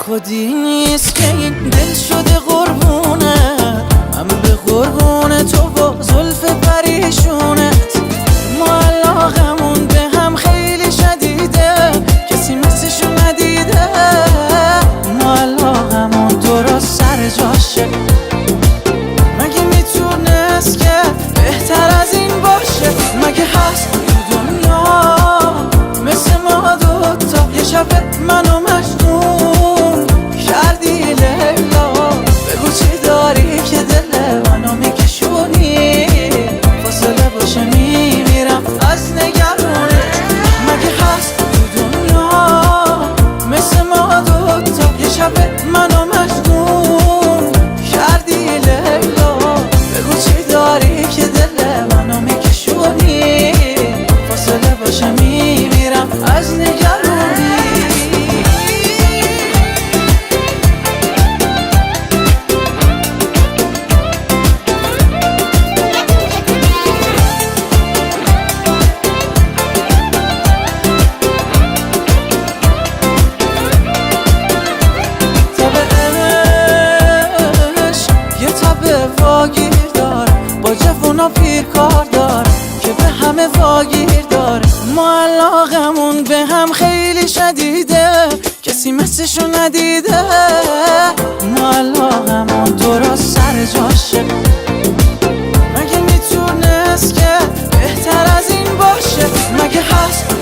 خودی نیست که این دل شده قربونه، من به قربون تو با زلف پریشونت. ما علاقمون به هم خیلی شدیده، کسی مثلشو ندیده. ما علاقمون درست سر جاشه، مگه میتونست که بهتر از این باشه؟ مگه هست تو دنیا مثل ما دوتا؟ یه شب منو مجنون کردی لیلا، بگو چی داری که دل منو میکشونی؟ فاصله باشه میمیرم از نگرونه. مگه هست تو دنیا مثل ما دوتا؟ یه شب منو مجنون کردی لیلا، بگو چی داری که دل منو میکشونی؟ فاصله باشه میمیرم از نگرونی. واگیر دار با جوونا پیر کار دار که به همه واگیر داره. ما علاقمون به هم خیلی شدیده، کسی مثلشو ندیده. ما علاقمون درست سر جاشه، مگه میتونست که بهتر از این باشه؟ مگه هست